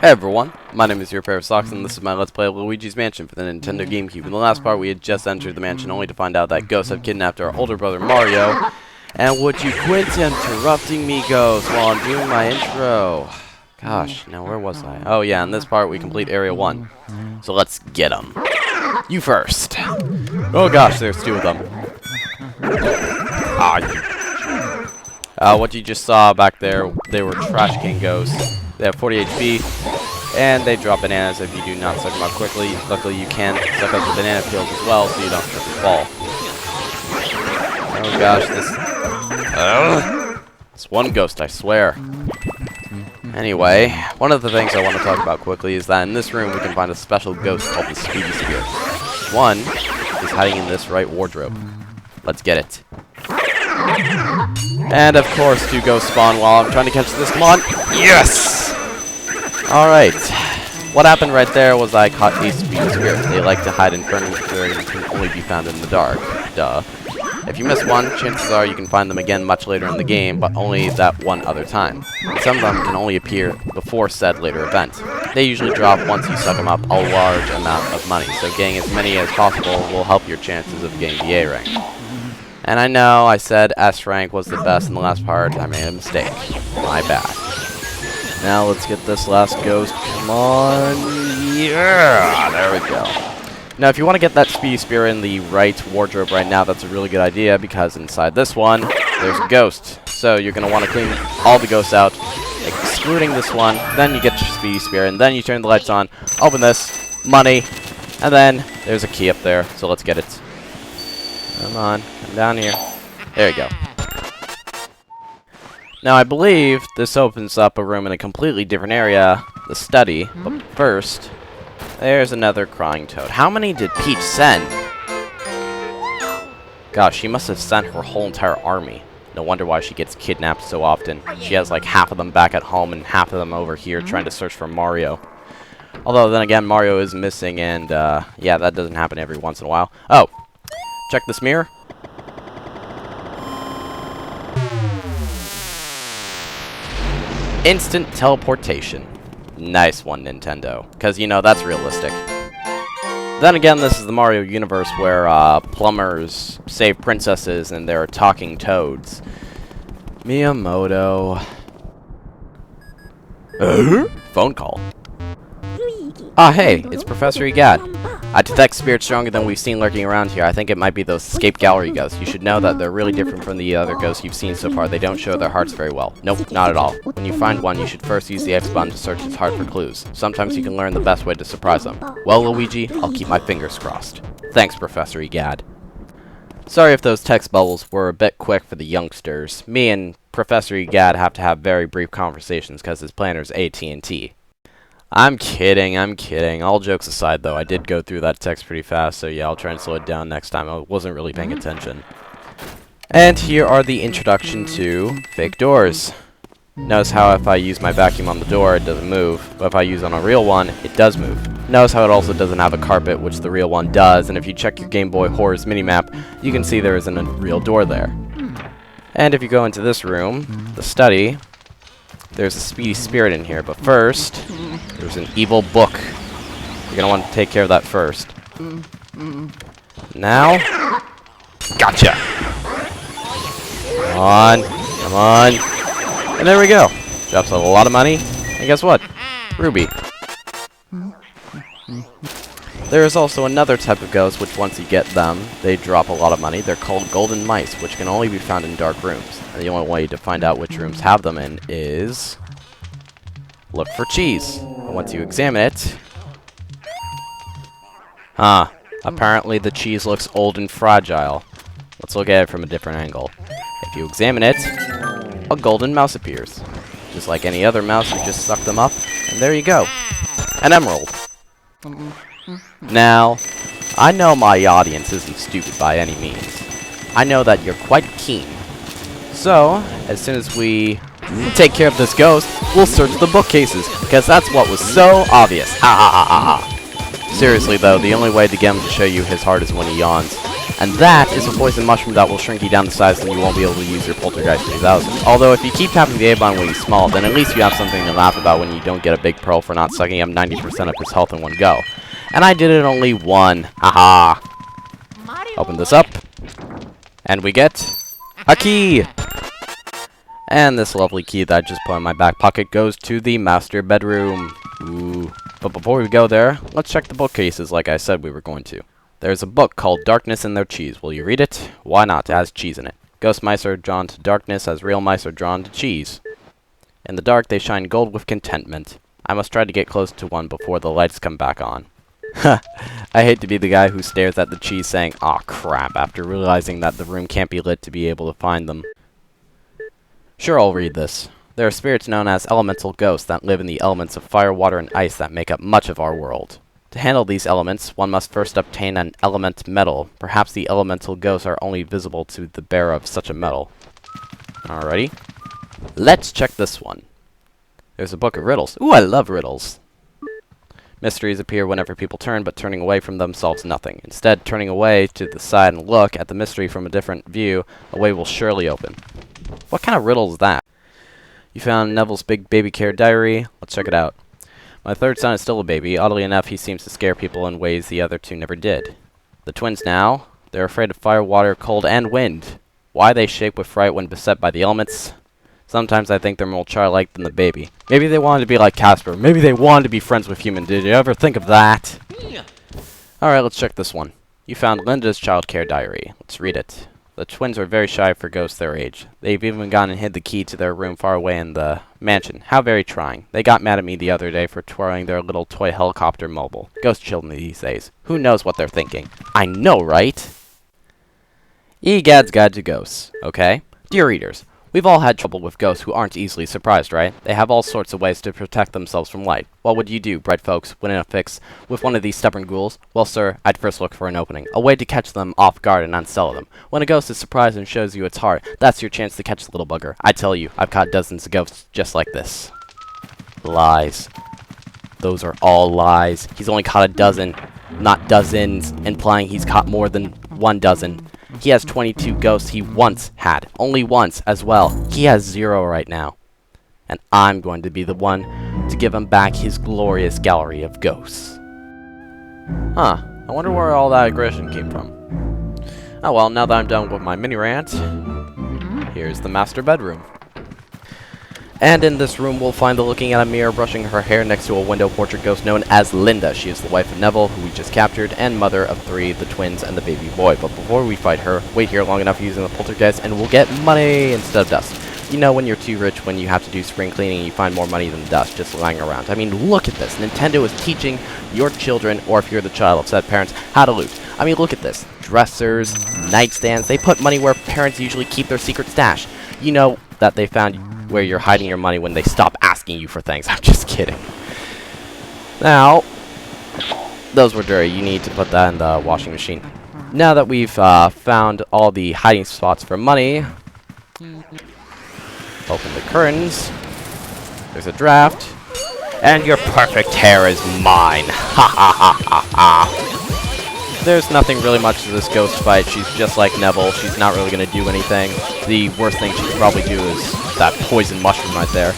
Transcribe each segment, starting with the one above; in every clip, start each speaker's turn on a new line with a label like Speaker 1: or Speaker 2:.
Speaker 1: Hey everyone, my name is your pair of socks and this is my Let's Play of Luigi's Mansion for the Nintendo GameCube. In the last part we had just entered the mansion only to find out that ghosts have kidnapped our older brother Mario. And would you quit interrupting me, Ghost, while I'm doing my intro? Gosh, now where was I? Oh yeah, in this part we complete Area 1. So let's get them. You first. Oh gosh, there's two of them. What you just saw back there, they were Trash Can ghosts. They have 40 HP, and they drop bananas if you do not suck them up quickly. Luckily, you can suck up the banana peels as well, so you don't trip and fall. Oh gosh, this one ghost, I swear. Anyway, one of the things I want to talk about quickly is that in this room we can find a special ghost called the Speedy Spirit. One is hiding in this right wardrobe. Let's get it. And of course, two ghosts spawn while I'm trying to catch this. Come on! Yes! Alright. What happened right there was I caught a Speedy Spirit. They like to hide in furniture and can only be found in the dark. Duh. If you miss one, chances are you can find them again much later in the game, but only that one other time. And some of them can only appear before said later event. They usually drop once you suck them up a large amount of money, so getting as many as possible will help your chances of getting the A rank. And I know I said S rank was the best in the last part. I made a mistake. My bad. Now let's get this last ghost. Come on. Yeah! There we go. Now if you want to get that Speedy Spirit in the right wardrobe right now, that's a really good idea because inside this one, there's a ghost. So you're going to want to clean all the ghosts out, excluding this one. Then you get your Speedy Spirit, and then you turn the lights on, open this, money, and then there's a key up there. So let's get it. Come on, come down here. There you go. Now, I believe this opens up a room in a completely different area, the study. But first, there's another crying toad. How many did Peach send? Gosh, she must have sent her whole entire army. No wonder why she gets kidnapped so often. She has like half of them back at home and half of them over here trying to search for Mario. Although, then again, Mario is missing and, yeah, that doesn't happen every once in a while. Oh! Check this mirror. Instant teleportation. Nice one, Nintendo. Because, you know, that's realistic. Then again, this is the Mario universe where plumbers save princesses and there are talking toads. Miyamoto. Phone call. Ah, hey, it's Professor Egad. I detect spirits stronger than we've seen lurking around here. I think it might be those escape gallery ghosts. You should know that they're really different from the other ghosts you've seen so far. They don't show their hearts very well. Nope, not at all. When you find one, you should first use the X button to search its heart for clues. Sometimes you can learn the best way to surprise them. Well, Luigi, I'll keep my fingers crossed. Thanks, Professor Egad. Sorry if those text bubbles were a bit quick for the youngsters. Me and Professor Egad have to have very brief conversations because his planner's AT&T. I'm kidding. All jokes aside, though, I did go through that text pretty fast, so yeah, I'll try and slow it down next time. I wasn't really paying attention. And here are the introduction to fake doors. Notice how if I use my vacuum on the door, it doesn't move, but if I use on a real one, it does move. Notice how it also doesn't have a carpet, which the real one does, and if you check your Game Boy Horrors minimap, you can see there isn't a real door there. And if you go into this room, the study, there's a Speedy Spirit in here, but first, there's an evil book. You're gonna want to take care of that first. Now, gotcha! Come on. And there we go. Drops a lot of money, and guess what? Ruby. There is also another type of ghost, which once you get them, they drop a lot of money. They're called golden mice, which can only be found in dark rooms. And the only way to find out which rooms have them in is look for cheese. And once you examine it, apparently the cheese looks old and fragile. Let's look at it from a different angle. If you examine it, a golden mouse appears. Just like any other mouse, you just suck them up, and there you go. An emerald. Now, I know my audience isn't stupid by any means. I know that you're quite keen. So, as soon as we take care of this ghost, we'll search the bookcases, because that's what was so obvious. Seriously though, the only way to get him to show you his heart is when he yawns. And that is a poison mushroom that will shrink you down to size and you won't be able to use your Poltergeist 3000. Although if you keep tapping the A-bomb when he's small, then at least you have something to laugh about when you don't get a big pearl for not sucking up 90% of his health in one go. And I did it only one. Haha. Open this up. And we get a key. And this lovely key that I just put in my back pocket goes to the master bedroom. Ooh. But before we go there, let's check the bookcases like I said we were going to. There's a book called Darkness and Their Cheese. Will you read it? Why not? It has cheese in it. Ghost mice are drawn to darkness as real mice are drawn to cheese. In the dark, they shine gold with contentment. I must try to get close to one before the lights come back on. I hate to be the guy who stares at the cheese saying, "Aw, crap," after realizing that the room can't be lit to be able to find them. Sure, I'll read this. There are spirits known as elemental ghosts that live in the elements of fire, water, and ice that make up much of our world. To handle these elements, one must first obtain an element metal. Perhaps the elemental ghosts are only visible to the bearer of such a metal. Alrighty. Let's check this one. There's a book of riddles. Ooh, I love riddles. Mysteries appear whenever people turn, but turning away from them solves nothing. Instead, turning away to the side and look at the mystery from a different view, a way will surely open. What kind of riddle is that? You found Neville's big baby care diary. Let's check it out. My third son is still a baby. Oddly enough, he seems to scare people in ways the other two never did. The twins now, they're afraid of fire, water, cold, and wind. Why they shake with fright when beset by the elements? Sometimes I think they're more childlike than the baby. Maybe they wanted to be like Casper. Maybe they wanted to be friends with humans. Did you ever think of that? Alright, let's check this one. You found Linda's child care diary. Let's read it. The twins are very shy for ghosts their age. They've even gone and hid the key to their room far away in the mansion. How very trying. They got mad at me the other day for twirling their little toy helicopter mobile. Ghost children these days. Who knows what they're thinking? I know, right? EGAD's Guide to Ghosts. Okay? Dear readers, we've all had trouble with ghosts who aren't easily surprised, right? They have all sorts of ways to protect themselves from light. What would you do, bright folks, when in a fix with one of these stubborn ghouls? Well, sir, I'd first look for an opening, a way to catch them off guard and unsettle them. When a ghost is surprised and shows you its heart, that's your chance to catch the little bugger. I tell you, I've caught dozens of ghosts just like this. Lies. Those are all lies. He's only caught a dozen, not dozens, implying he's caught more than 1 dozen. He has 22 ghosts he once had. Only once, as well. He has 0 right now. And I'm going to be the one to give him back his glorious gallery of ghosts. Huh. I wonder where all that aggression came from. Oh well, now that I'm done with my mini rant, here's the master bedroom. And in this room, we'll find the looking at a mirror, brushing her hair next to a window portrait ghost known as Linda. She is the wife of Neville, who we just captured, and mother of 3, the twins, and the baby boy. But before we fight her, wait here long enough using the poltergeist, and we'll get money instead of dust. You know when you're too rich, when you have to do spring cleaning, and you find more money than dust just lying around. I mean, look at this. Nintendo is teaching your children, or if you're the child of said parents, how to loot. I mean, look at this. Dressers, nightstands, they put money where parents usually keep their secret stash. You know that they found where you're hiding your money when they stop asking you for things. I'm just kidding. Now, those were dirty. You need to put that in the washing machine. Now that we've found all the hiding spots for money, open the curtains. There's a draft. And your perfect hair is mine. Ha ha ha ha ha. There's nothing really much to this ghost fight. She's just like Neville. She's not really going to do anything. The worst thing she could probably do is that poison mushroom right there.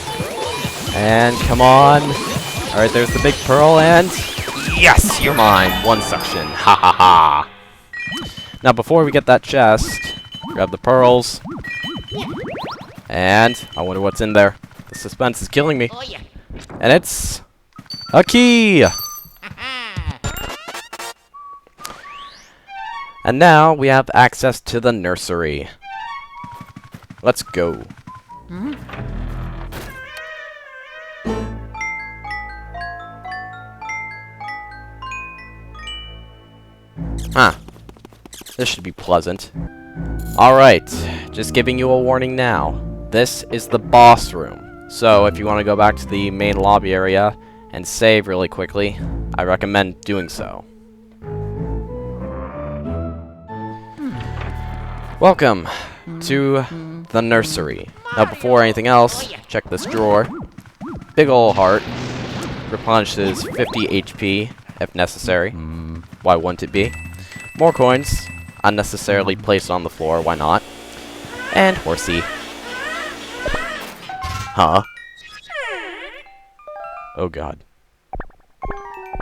Speaker 1: And come on. Alright, there's the big pearl, and yes, you're mine. 1 suction. Ha ha ha. Now, before we get that chest, grab the pearls. And I wonder what's in there. The suspense is killing me. And it's a key. And now we have access to the nursery. Let's go. Huh. This should be pleasant. Alright, just giving you a warning now. This is the boss room. So if you want to go back to the main lobby area and save really quickly, I recommend doing so. Welcome to the nursery. Now before anything else, check this drawer. Big ol' heart. Replenishes 50 HP if necessary. Why wouldn't it be? More coins. unnecessarily placed on the floor. Why not? And horsey. Huh? Oh god.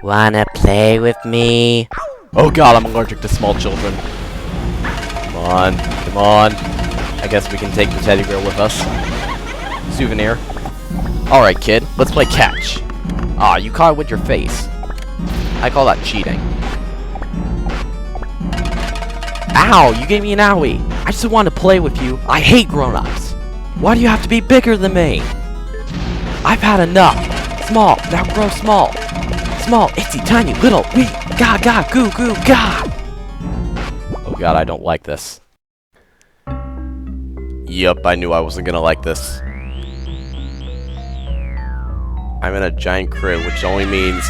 Speaker 1: Wanna play with me? Oh god, I'm allergic to small children. Come on, come on. I guess we can take the teddy bear with us. Souvenir. Alright, kid, let's play catch. Aw, you caught it with your face. I call that cheating. Ow, you gave me an owie. I just want to play with you. I hate grown-ups. Why do you have to be bigger than me? I've had enough. Small, now grow small. Small, itsy, tiny, little, wee, ga, goo, goo, ga. Oh god, I don't like this. Yup, I knew I wasn't gonna like this. I'm in a giant crib, which only means...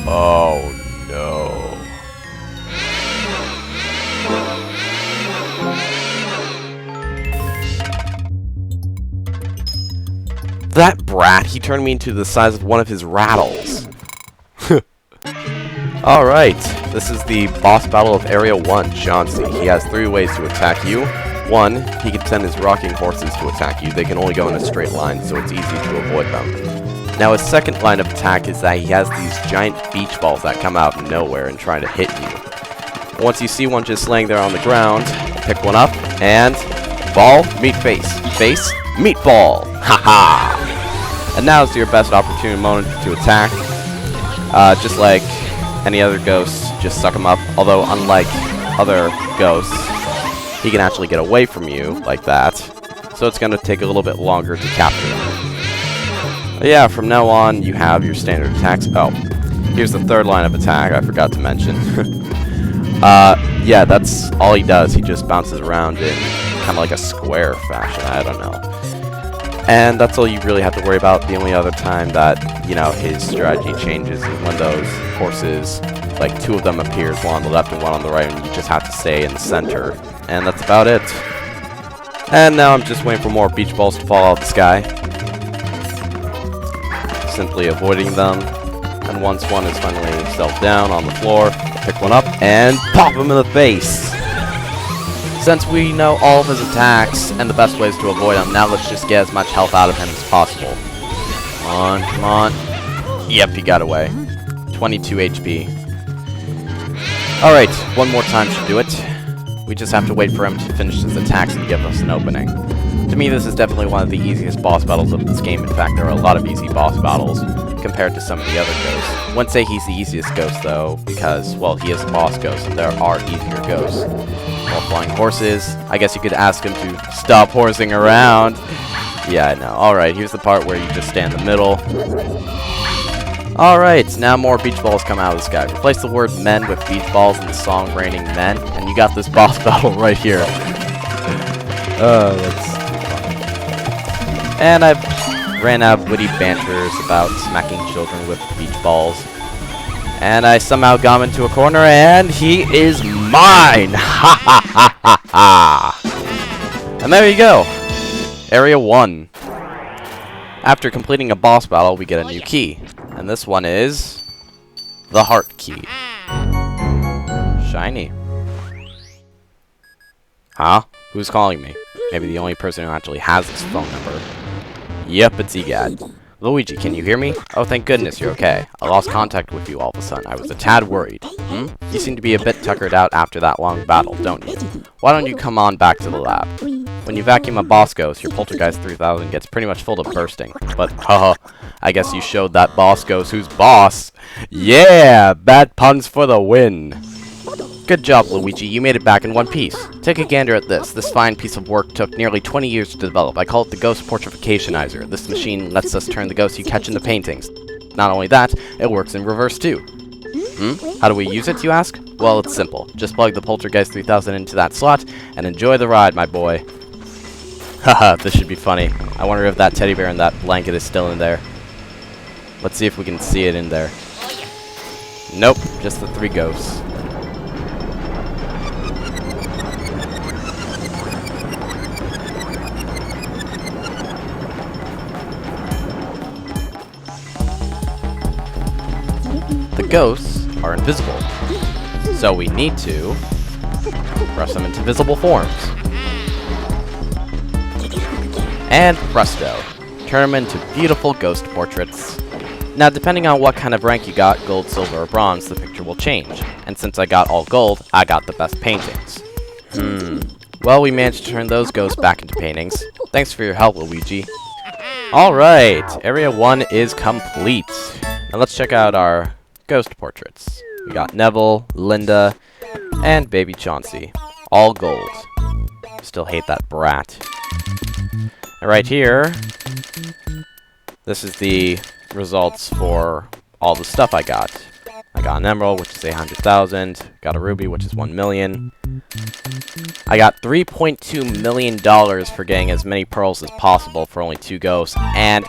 Speaker 1: Oh no. That brat, he turned me into the size of one of his rattles. Alright, this is the boss battle of Area 1, Chauncey. He has 3 ways to attack you. 1, he can send his rocking horses to attack you. They can only go in a straight line, so it's easy to avoid them. Now his second line of attack is that he has these giant beach balls that come out of nowhere and try to hit you. Once you see one just laying there on the ground, pick one up, and ball, meet face. Face, meet ball. Haha! And now is your best opportune moment to attack. Just like any other ghosts, just suck him up. Although, unlike other ghosts, he can actually get away from you, like that. So it's going to take a little bit longer to capture him. But yeah, from now on, you have your standard attacks. Oh, here's the third line of attack, I forgot to mention. Yeah, that's all he does. He just bounces around in kind of like a square fashion, I don't know. And that's all you really have to worry about. The only other time that, you know, his strategy changes is when those horses, like 2 of them appears, one on the left and one on the right, and you just have to stay in the center. And that's about it. And now I'm just waiting for more beach balls to fall out of the sky. Simply avoiding them. And once one is finally settled down on the floor, pick one up and pop him in the face. Since we know all of his attacks and the best ways to avoid him, now let's just get as much health out of him as possible. Come on, come on. Yep, he got away. 22 HP. Alright, one more time should do it. We just have to wait for him to finish his attacks and give us an opening. To me, this is definitely one of the easiest boss battles of this game. In fact, there are a lot of easy boss battles compared to some of the other ghosts. Wouldn't say he's the easiest ghost, though, because, well, he is a boss ghost, and there are easier ghosts. More flying horses. I guess you could ask him to stop horsing around. Yeah, I know. Alright, here's the part where you just stand in the middle. Alright, now more beach balls come out of the sky. Replace the word men with beach balls in the song Raining Men, and you got this boss battle right here. That's funny. And I've ran out of witty banters about smacking children with beach balls. And I somehow got him into a corner, and he is mine! Ha ha ha ha ha! And there you go. Area 1. After completing a boss battle, we get a new key. And this one is... the heart key. Shiny. Huh? Who's calling me? Maybe the only person who actually has this phone number. Yep, it's Egad. Luigi, can you hear me? Oh, thank goodness you're okay. I lost contact with you all of a sudden. I was a tad worried. You seem to be a bit tuckered out after that long battle, don't you? Why don't you come on back to the lab? When you vacuum a boss ghost, your Poltergeist 3000 gets pretty much full to bursting. But, haha, I guess you showed that boss ghost who's boss. Yeah, bad puns for the win. Good job, Luigi. You made it back in one piece. Take a gander at this. This fine piece of work took nearly 20 years to develop. I call it the Ghost Portrificationizer. This machine lets us turn the ghosts you catch into paintings. Not only that, it works in reverse too. How do we use it, you ask? Well, it's simple. Just plug the Poltergeist 3000 into that slot, and enjoy the ride, my boy. Haha, this should be funny. I wonder if that teddy bear and that blanket is still in there. Let's see if we can see it in there. Nope, just the 3 ghosts. ghosts are invisible. So we need to press them into visible forms. And presto, turn them into beautiful ghost portraits. Now, depending on what kind of rank you got, gold, silver, or bronze, the picture will change. And since I got all gold, I got the best paintings. Well, we managed to turn those ghosts back into paintings. Thanks for your help, Luigi. Alright, Area 1 is complete. Now let's check out our ghost portraits. We got Neville, Linda, and Baby Chauncey. All gold. Still hate that brat. And right here, this is the results for all the stuff I got. I got an emerald, which is 800,000. Got a ruby, which is 1 million. I got $3.2 million for getting as many pearls as possible for only 2 ghosts, and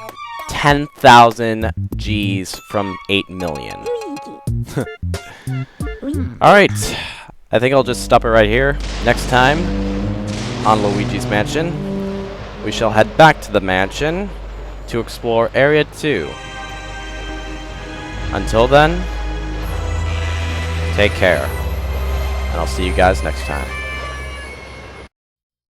Speaker 1: 10,000 G's from 8 million. Alright, I think I'll just stop it right here. Next time, on Luigi's Mansion, we shall head back to the mansion to explore Area 2. Until then, take care, and I'll see you guys next time.